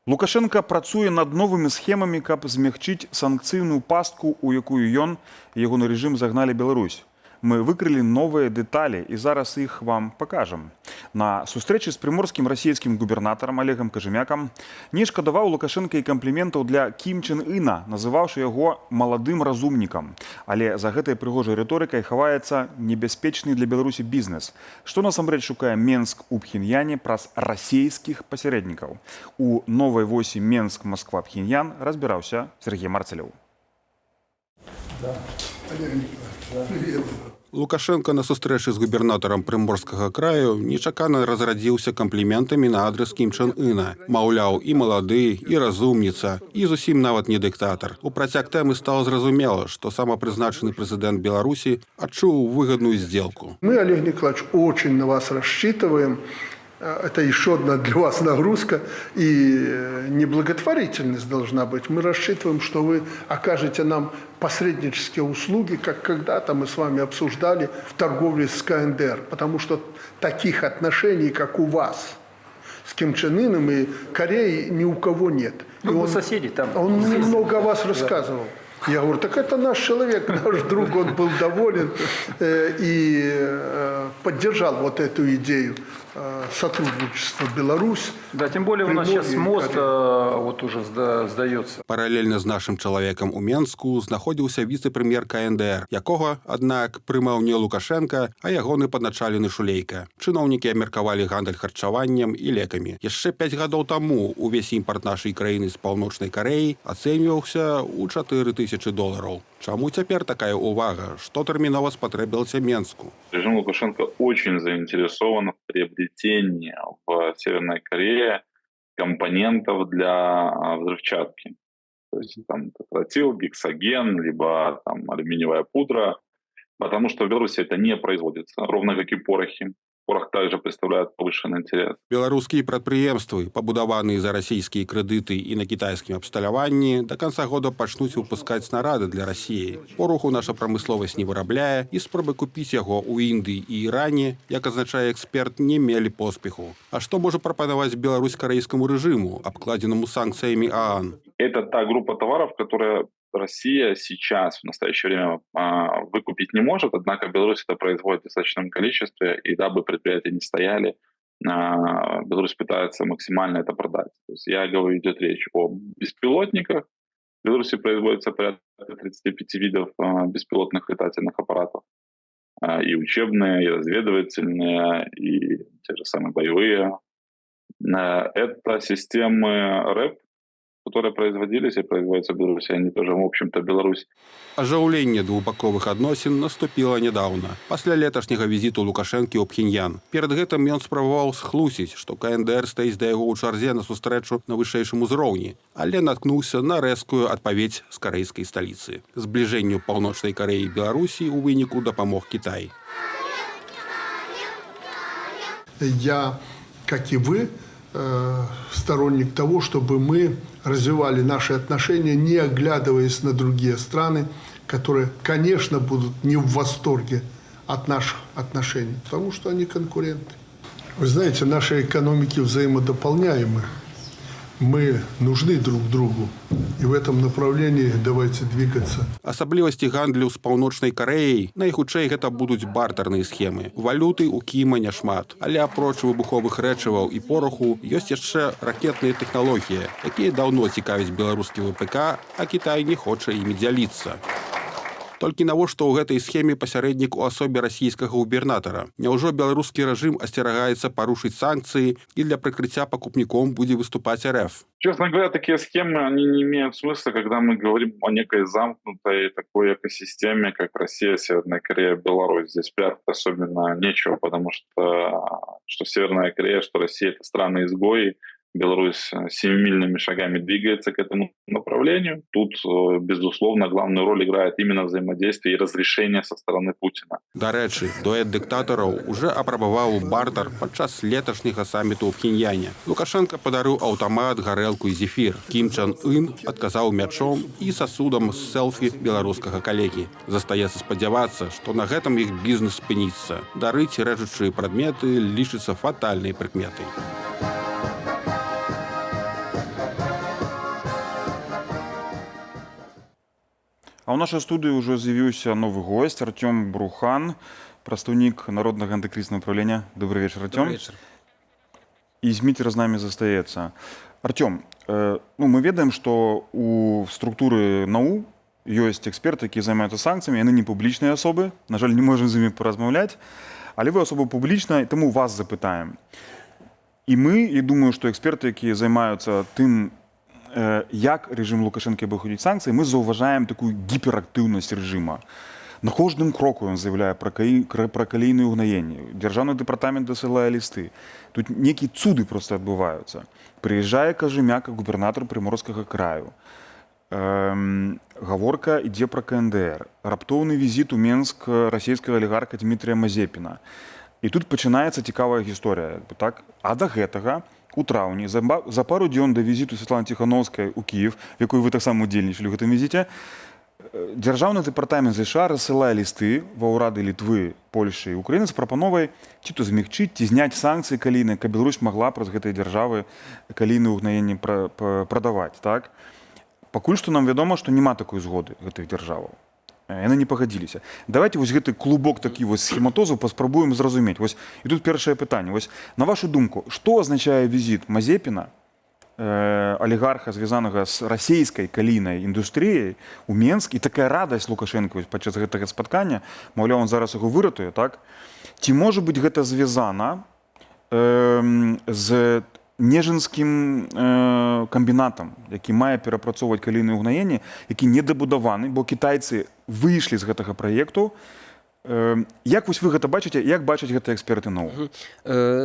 Лукашенко працуе над новымі схемамі, каб змягчыць санкцыйную пастку, у якую ён і ягоны рэжым загналі Беларусь. Мы выкрылі новыя дэталі і зараз іх вам пакажам. На сустрэчы з прыморскім расійскім губернатарам Олегам Кажемякам не шкадаваў Лукашенко і кампліментаў для Кім Чен Іна, называўшы яго маладым разумнікам. Але за гэтай прыгожай рыторыкай хаваецца небяспечны для Беларусі бізнес. Што насамрэч шукае Менск у Пхеньяне праз расійскіх пасярэднікаў. У новай восі Менск-Москва-Пхеньян разбіраўся Сергей Марцелёў. Лукашенко на сустрэчы з губернатарам Прыморскага краю нечакана разрадзіўся кампліментамі на адрас Кім Чен Іна. Маўляў, і малады, і разумніца, і зусім нават не дыктатар. У працяг тэмы стала зразумела, што самапрызначаны прэзідэнт Беларусі адчуў выгодную сделку. Мы, Олег Николаевич, очень на вас рассчитываем. Это еще одна для вас нагрузка, и неблаготворительность должна быть. Мы рассчитываем, что вы окажете нам посреднические услуги, как когда-то мы с вами обсуждали в торговле с КНДР, потому что таких отношений, как у вас с Ким Чен Ыном и Кореей, ни у кого нет. Ну, соседи там. Он много о вас рассказывал. Я говорю, так это наш человек, наш друг, он был доволен и поддержал вот эту идею сотрудничества Беларусь. Да, тем более у нас сейчас мост вот уже сдается. Паралельна з нашым чалавекам у Менску знаходзіўся віцэ-прэм'ер КНДР, якога, аднак, прымаў не Лукашенко, а ягоны падначалены Шулейка. Чыноўнікі абмеркавалі гандаль харчаваннем і лекамі. Яшчэ 5 гадоў таму увесь імпарт нашай краіны з Паўночнай Карэі ацэньваўся ў $4000. Чаму цяпер такая увага? Што тэрмінова спатрэбілася Менску? Режим Лукашенко очень заинтересован в приобретении в Северной Корее компонентов для взрывчатки. То есть там тротил, гексоген, либо там алюминиевая пудра, потому что в Беларуси это не производится, ровно как и порохи. Порох также представляет повышенный интерес. Беларускія прадпрыемствы, пабудаваныя за расійскія крэдыты і на кітайскім абсталяванні, да канца года пачнуць выпускаць снарады для Расіі. Пороху наша прамысловасць не вырабляе, і спробы купіць яго ў Індыі і Іране, як азначае эксперт, не мелі поспеху. А што можа прапанаваць Беларусь карэйскаму рэжыму, абкладзенаму санкцыямі ААН? Это та группа товаров, которая Россия сейчас, в настоящее время, выкупить не может, однако Беларусь это производит в достаточном количестве, и дабы предприятия не стояли, Беларусь пытается максимально это продать. То есть я говорю, идет речь о беспилотниках. В Беларуси производится порядка 35 видов беспилотных летательных аппаратов. И учебные, и разведывательные, и те же самые боевые. Это системы РЭП, которые производились и производятся в Беларуси, они тоже, в общем-то, Беларусь. Ажыўленне двухбаковых адносін наступіла нядаўна, пасля леташняга візіту Лукашэнкі ў Пхеньян. Перад гэтым ён спрабаваў схлусіць, што КНДР стаіць да яго ў чарзе на сустрэчу на вышэйшым узроўні, але наткнуўся на рэзкую адпаведь з карэйскай сталіцы. Збліжэнню Паўночнай Карэі і Беларусі ў выніку дапамог Кітай. Я, как и вы, сторонник того, чтобы мы развивали наши отношения, не оглядываясь на другие страны, которые, конечно, будут не в восторге от наших отношений, потому что они конкуренты. Вы знаете, наши экономики взаимодополняемы. Мы нужны друг другу, і в этом направлении давайте двигаться. Асаблівасці гандлю з Паўночнай Карэяй, найхутчэй гэта будуць бартэрныя схемы. Валюты ў Кіма няшмат, але апроч выбуховых рэчываў і пороху ёсць яшчэ ракетныя тэхналогіі, якія даўно цікавяць беларускі ВПК, а Кітай не хоча імі дзяліцца. Толькі навошта ў гэтай схеме пасярэднік у асобе расійскага губернатара? Няўжо беларускі рэжым асцерагаецца парушыць санкцыі і для прыкрыцця пакупніком будзе выступаць РФ? Честно говоря, такие схемы, они не имеют смысла, когда мы говорим о некой замкнутой такой экосистеме, как Россия, Северная Корея, Беларусь. Здесь прятать особенно нечего, потому что Северная Корея, что Россия — это страны-изгои. Беларусь семимильными шагами двигается к этому направлению. Тут, безусловно, главную роль играет именно взаимодействие и разрешение со стороны Путина. Дарэчы, дуэт дыктатараў уже апрабаваў бартер падчас леташняга саміту ў Пхеньяне. Лукашенко падарыў аўтамат, гарэлку і зефір. Кім Чен Ын адказаў мячом і сасудам з селфі беларускага калегі. Застаецца спадзявацца, што на гэтым іх бізнес спыніцца. Дарыць рэжучыя прадметы лічыцца фатальнай прыкметай. А ў нашай студыі ўжо з'явіўся новы госць Артём Брухан, прадстаўнік народнага антыкрызнага ўправлення. Добрый вечар, Артём. Добрый вечар. І Зміцер з намі застаецца. Артём, мы ведаем, што у структуры НАУ ёсць эксперты, якія займаюцца санкцыямі, яны не публічныя асобы, на жаль, не можам з імі паразмаўляць, але вы асоба публічная, таму вас запытаем. І мы, і думаю, што эксперты, якія займаюцца тым, як рэжым Лукашэнкі абыходзіць санкцыі, мы заўважаем такую гіперактыўнасць рэжыма. На кожным кроку ён заявляе пра калійныя ўгнаенні. Дзяржаўны дэпартамент дасылае лісты. Тут нейкія цуды проста адбываюцца. Прыязджае Кажымяка, губернатар Прыморскага краю. Гаворка ідзе пра КНДР. Раптоўны візіт у Менск расійскага алігарха Дмітрія Мазепіна. І тут пачынаецца цікавая гісторыя. Так? А да гэтага у траўні, за пару дзён да візіту Святланы Ціханаўскай у Кіев, в якой вы таксама удзельнічалі ў гэтым візіце, Дзяржаўны дэпартамент США рассылае лісты ва ўрады Літвы, Польшы і Украіны з прапановай ці то змягчыць, ці зняць санкцыі калійныя, каб Беларусь магла праз гэтыя дзяржавы калійныя ўгнаенні прадаваць. Так? Пакуль што нам вядома, што няма такой згоды гэтых дзяржаваў. Яны не пагадзіліся. Давайте вось гэты клубок такі вось схематозу паспрабуем зразумець. Вось, і тут першае пытанне. Вось, на вашу думку, што азначае візіт Мазепіна, алігарха, звязанага з расійскай калійнай індустрыяй у Менск, і такая радасць Лукашэнка падчас гэтага спаткання, маўляў, он зараз яго выратуе, так? Ці можа быць гэта звязана з Нежынскім камбінатам, які мае перапрацоўваць калійныя ўгнаенні, які недабудаваны, бо кітайцы выйшлі з гэтага праекту. Як вось вы гэта бачыце, як бачаць гэта эксперты НАУ?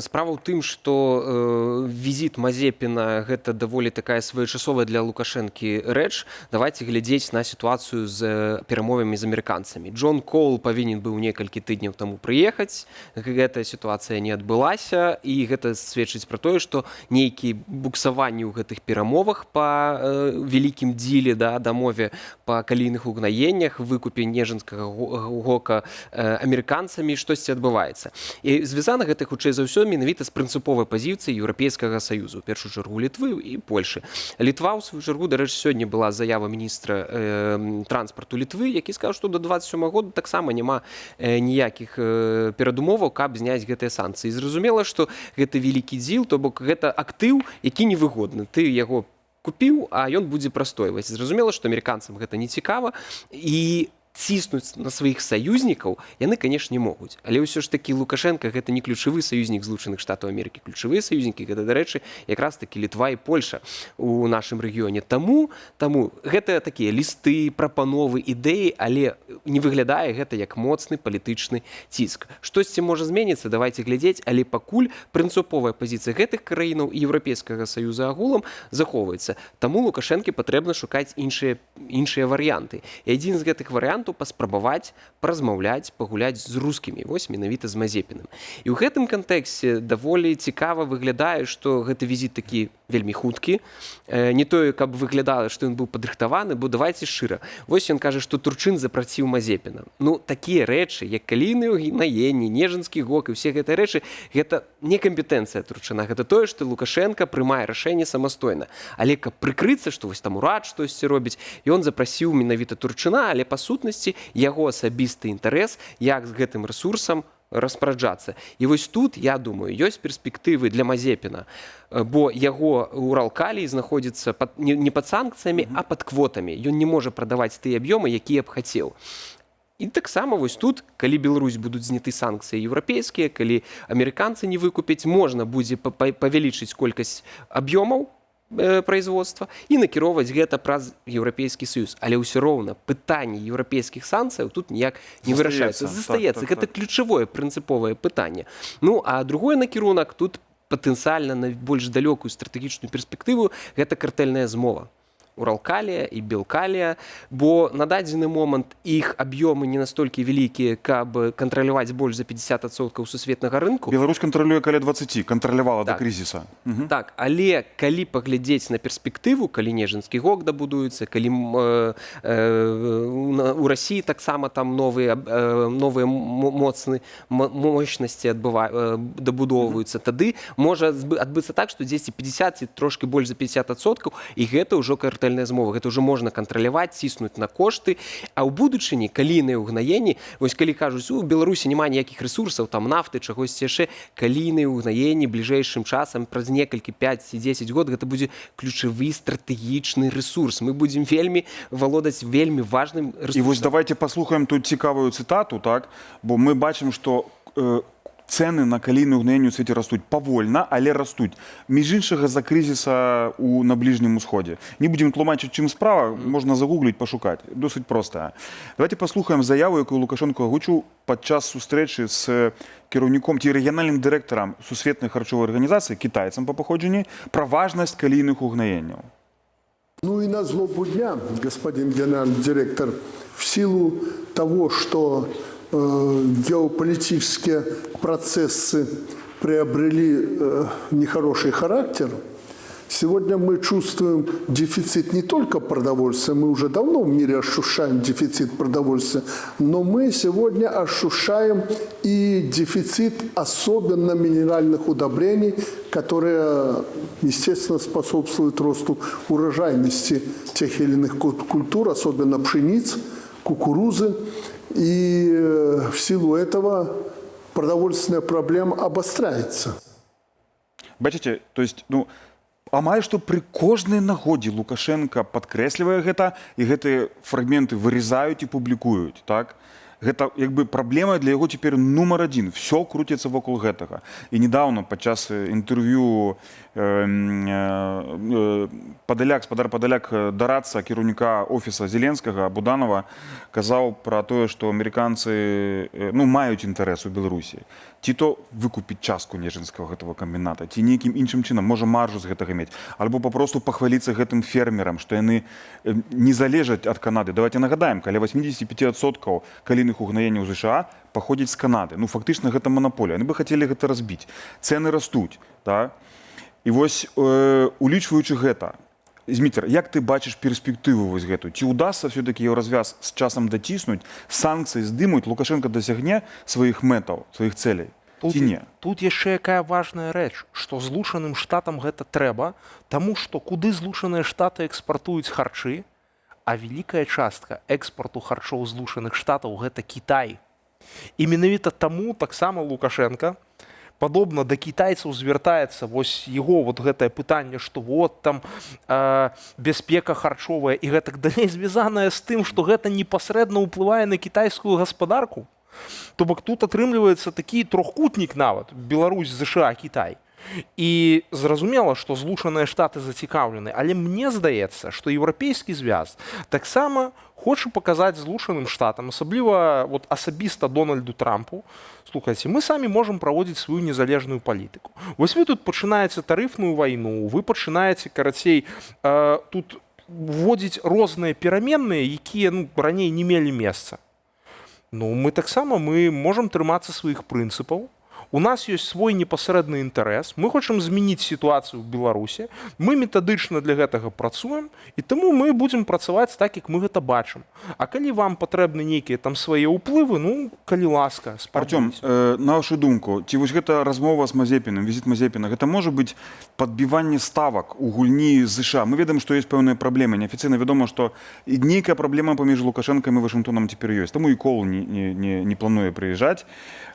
Справа ў тым, што візіт Мазепіна гэта даволі такая своечасовая для Лукашэнкі рэч. Давайте глядзець на сітуацыю з перамовамі з амерыканцамі. Джон Коул павінен быў некалькі тыдняў таму прыехаць. Гэтая сітуацыя не адбылася, і гэта сведчыць пра тое, што нейкія буксаванні ў гэтых перамовах па вялікім дзіле, дамове па калійных угнаеннях, выкупе Нежынскага гока амерыканцамі штосьці адбываецца. І звязана гэта хутчэй за ўсё менавіта з прынцыповай пазіцыі Еўрапейскага саюзу, у першую чаргу Літвы і Польшы. Літва, у сваю чаргу, дарэчы, сёння была заява міністра транспарту Літвы, які сказаў, што да 27 года таксама няма ніякіх перадумоваў, каб зняць гэтыя санкцыі. Зразумела, што гэта вялікі дзіл, то бок гэта актыў, які невыгодны. Ты яго купіў, а ён будзе прастойваць. Зразумела, што амерыканцам гэта не цікава, і ціснуць на сваіх саюзнікаў яны, канешне, могуць. Але ўсё ж такі Лукашэнка гэта не ключавы саюзнік Злучаных Штатаў Амерыкі. Ключавыя саюзнікі гэта, дарэчы, якраз такі Літва і Польша у нашым рэгіёне. Таму гэта такія лісты, прапановы, ідэі, але не выглядае гэта як моцны палітычны ціск. Штосьці можа зменіцца, давайте глядзець, але пакуль прынцыповая пазіцыя гэтых краінаў і Еўрапейскага саюза агулам захоўваецца. Таму Лукашэнкі патрэбна шукаць іншыя варыянты. І адзін з гэтых варыянтаў паспрабаваць паразмаўляць, пагуляць з рускімі, вось менавіта з Мазепіным. І ў гэтым кантэксце даволі цікава выглядае, што гэты візіт такі вельмі хуткі. Не тое, каб выглядала, што ён быў падрыхтаваны, бо давайце шчыра. Вось ён кажа, што Турчын запраціў Мазепіна. Ну, такія рэчы, як калійныя ўгнаенні, Нежынскі гок і ўсе гэтыя рэчы, гэта не кампетэнцыя Турчына. Гэта тое, што Лукашэнка прымае рашэнне самастойна. Але каб прыкрыцца, што вось там урад штосьці робіць, ён запрасіў менавіта Турчына, але па сутнасці яго асабісты інтарэс, як з гэтым рэсурсам распараджацца. І вось тут, я думаю, ёсць перспектывы для Мазепіна, бо яго Уралкалій знаходзіцца не пад санкцыямі, а пад квотамі. Ён не можа прадаваць тыя аб'ёмы, якія б хацеў. І таксама вось тут, калі Беларусь будуць зняты санкцыі еўрапейскія, калі амерыканцы не выкупяць, можна будзе павялічыць колькасць аб'ёмаў производства і накіроўваць гэта праз Еўрапейскі саюз. Але ўсё роўна пытанне еўрапейскіх санкцыяў тут ніяк не вырашаецца. Застаецца. Гэта ключавое прынцыповае пытанне. Ну, а другой накірунак тут патэнцыяльна на больш далёкую стратэгічную перспектыву гэта картэльная змова. Уралкалія і Белкалія, бо на дадзены момант іх аб'ёмы не настолькі вялікія, каб кантраляваць больш за 50% сусветнага рынку. Беларусь кантралюе каля 20, кантралявала да крызіса. Так, але калі паглядзець на перспектыву, калі Нежынскі гок дабудуецца, калі у Расіі таксама там новыя мощнасці дабудоўваюцца, тады можа адбыцца так, што 10-50 ці трошкі больш за 50%, і гэта ўжо картэль картэльныя змовы, гэта ўжо можна кантраляваць, ціснуць на кошты, а ў будучыні калійныя ўгнаенні, вось калі кажуць, у Беларусі няма ніякіх ресурсаў, там нафты, чагось яшчэ, калійныя ўгнаенні бліжэйшым часам праз некалькі 5-10 год гэта будзе ключавы стратэгічны ресурс. Мы будзем вельмі валодаць вельмі важным ресурсам. І вось давайте паслухаем тут цікавую цытату, так? Бо мы бачым, што цэны на калійную ўгнаенне ў свеце растуць павольна, але растуць. Між іншага з-за крызіса на Бліжнім Усходзе. Не будзем тлумачыць, чым справа, можна загугліць, пашукаць. Досыць простая. Давайте паслухаем заяву, якую Лукашенко агучыў падчас сустрэчы з кіраўніком ці рэгіянальным дырэктарам Сусветнай харчовай арганізацыі, кітайцам па паходжанні, пра важнасць калійных угнаенняў. Ну и на злобу дня, господин генеральный директор, в силу того, что геополитические процессы приобрели нехороший характер, сегодня мы чувствуем дефицит не только продовольствия, мы уже давно в мире ощущаем дефицит продовольствия, но мы сегодня ощущаем и дефицит особенно минеральных удобрений, которые, естественно, способствуют росту урожайности тех или иных культур, особенно пшениц, кукурузы. И в силу этого продовольственная проблема обостряется. Бачите, то есть, амаль што пры кожнай нагодзе Лукашенко падкрэслівае гэта, і гэтыя фрагменты вырезаюць і публікуюць, так? Гэта якби праблема для яго цяпер нумар адзін. Всё круціцца вакол гэтага. І недавно падчас інтэрв'ю спадар Падаляк дарадца кіраўніка офіса Зеленскага Буданова казаў пра тое, што амерыканцы маюць інтарэс у Беларусі. Ці то выкупіць частку Нежинскага гэтага камбіната, ці нейкім іншым чынам, можа маржу з гэтага мець, альбо папросту пахваліцца гэтым фермерам, што яны не залежаць ад Канады. Давайте нагадаем, каля 85% калійных угнаенняў США паходзяць з Канады. Фактычна гэта манаполія. Яны бы хацелі гэта разбіць. Цэны растуць, так? І вось, улічваючы гэта, Зміцер, як ты бачыш перспектыву вось гэту? Ці ўдасца все-таки развяз з часам даціснуць, санкцыі здымуць, Лукашенко дасягне сваіх мэтаў, сваіх цэлей? Ці не? Тут яшчэ якая важная рэч, што Злучаным Штатам гэта трэба, таму што куды Злучаныя Штаты экспартуюць харчы, а вялікая частка экспарту харчоў Злучаных Штатаў гэта Кітай. І менавіта таму таксама Лукашенко падобна да кітайцаў звяртаецца вось яго вот гэтае пытанне, што вот там бяспека харчовая і гэтак далей звязаная з тым, што гэта непасрэдна ўплывае на кітайскую гаспадарку. То бок тут атрымліваецца такі трохкутнік нават Беларусь, ЗША, Кітай. І зразумела, што Злучаныя Штаты зацікаўлены, але мне здаецца, што еўрапейскі звяз таксама хоча паказаць Злучаным Штатам, асабліва асабіста Дональду Трампу, слухайце, мы самі можам праводзіць сваю незалежную палітыку. Вось вы тут пачынаеце тарыфную вайну, вы пачынаеце, карацей, тут вводзіць розныя пераменныя, якія раней не мелі месца. Мы таксама можам трымацца сваіх прынцыпаў. У нас ёсць свой непасрэдны інтарэс. Мы хочам змяніць сітуацыю ў Беларусі. Мы метадычна для гэтага працуем, і таму мы будзем працаваць так, як мы гэта бачым. А калі вам патрэбны нейкія там свае ўплывы, калі ласка, Артём, на вашу думку, ці вось гэта размова з Мазепіным, візіт Мазепіна, гэта можа быць падбіванне ставак у гульні з ЗША? Мы ведаем, што ёсць пэўныя праблемы. Неафіцыйна вядома, што і нейкая праблема паміж Лукашэнкам і Вашынгтонам цяпер ёсць. Таму і Кол не плануе прыязджаць.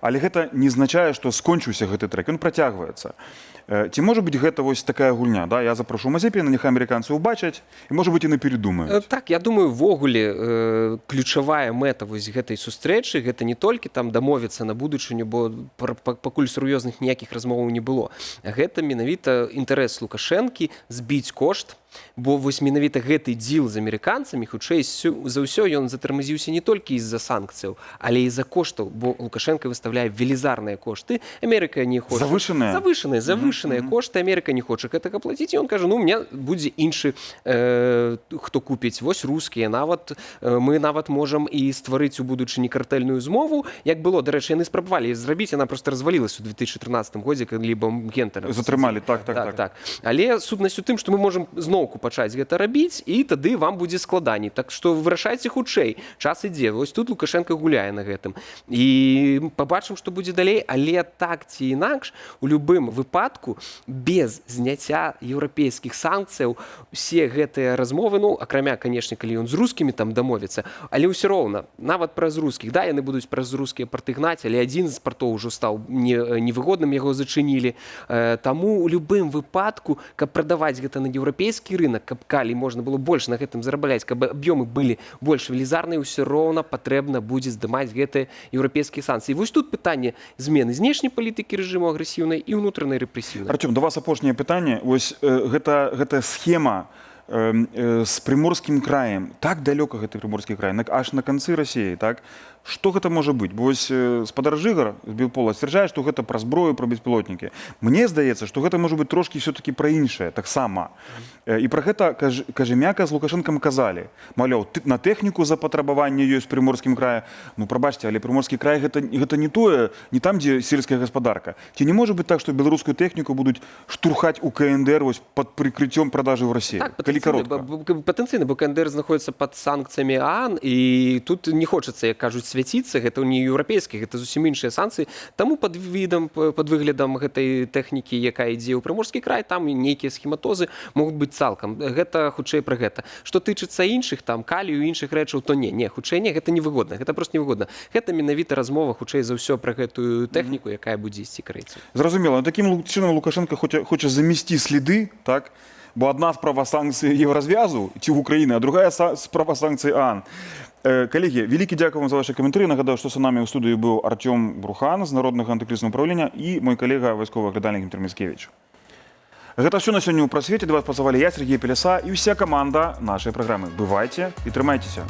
Але гэта не азначае, што скончыўся гэты трэк, ён працягваецца. Ці можа быць гэта вось такая гульня? Я запрашу Мазепіна, няхай амерыканцы ўбачаць, і можа быць і напередумаюць. Так, я думаю, ввогуле ключавая мэта вось гэтай сустрэчы, гэта не толькі там дамовіцца на будучыню, бо пакуль сур'ёзных ніякіх размоваў не было. Гэта менавіта інтарэс Лукашэнкі збіць кошт, бо вось менавіта гэты дзіл з амерыканцамі, хутчэй за ўсё ён затармазіўся не толькі з-за санкцыяў, але і з-за коштаў, бо Лукашенко выставляе велізарныя кошты, Амерыка не хоча. Завышаныя кошты, Амерыка не хоча гэтага плаціць, і ён кажа, у меня будзе іншы, хто купіць, вось рускія, мы нават можам і стварыць у будучыні картэльную змову, як было, дарэчы, яны спрабавалі зрабіць, яна проста развалілася ў 2013 годзе, калі бомб Гентера. Затрымалі, так. Але сутнасць у тым, што мы можам зноў боку пачаць гэта рабіць, і тады вам будзе складаней. Так што вырашайце хутчэй, час ідзе. Вось тут Лукашенко гуляе на гэтым. І пабачым, што будзе далей, але так ці інакш, у любым выпадку, без зняцця еўрапейскіх санкцыяў, усе гэтыя размовы, ну, акрамя, канешне, калі ён з рускімі там дамовіцца, але ўсё роўна, нават праз рускіх, да, яны будуць праз рускія парты гнаць, але адзін з партоў ўжо стаў невыгодным, яго зачынілі. Таму у любым выпадку, каб прадаваць гэта на еўрапейскі рынок, каб калі можна было больш на гэтым зарабляць, каб аб'ёмы былі больш велізарныя, ўсё роўна патрэбна будзе здымаць гэтыя еўрапейскія санкцыі. Вось тут пытанне змены знешняй палітыкі рэжыму агрэсіўнай і ўнутранай рэпрэсіўнай. Артём, да вас апошняе пытанне. Вось гэта схема з Прыморскім краем, так далёка гэты Прыморскі край, аж на канцы Расіі, так? Што гэта можа быць? Бо вось спадар Жыгар з Белпола сцвярджае, што гэта пра зброю, пра беспілотнікі. Мне здаецца, што гэта можа быць трошкі ўсё-такі пра іншае, таксама. І пра гэта Кажемяка з Лукашэнкам казалі. Маўляў, на тэхніку запатрабаванне ёсць в Прыморскім краі. Ну, прабачце, але Прыморскі край гэта не тое, не там, дзе сельская гаспадарка. Ці не можа быць так, што беларускую тэхніку будуць штурхаць у КНДР вось пад прыкрыццём продажы ў Расіі? Так, патэнцыйна, бо КНДР знаходіцца пад санкцыямі ААН, і тут не хочацца, як кажуць, свяціцца, гэта не еўрапейскі, гэта зусім іншыя санкцыі. Таму пад выглядам гэтай тэхнікі, якая ідзе ў Прыморскі край, там нейкія схематозы могуць быць цалкам. Гэта хутчэй пра гэта. Што тычыцца іншых, там, калію і іншых рэчаў, то не, хутчэй не, гэта невыгодна, гэта проста невыгодна. Гэта менавіта размова, хутчэй за ўсё пра гэтую тэхніку, якая будзе ісці карэйцам. Зразумела, такім чынам Лукашенко хоча замесці сліды, так? Бо одна справа санкцій Єврозв'язу ці в Україні, а другая справа санкцій ААН. Колеги, великі дякую вам за ваші коментарі. Нагадаю, що з нами у студії був Артем Брухан з Народного антикризисного управління і мой колега, військовий оглядальник Дмитрий Міцкевич. Гэта все на сёння ў прасвеце. Да вас працавалі я, Сергей Пеляса і ўся каманда нашай праграмы. Бывайце і трымайцеся.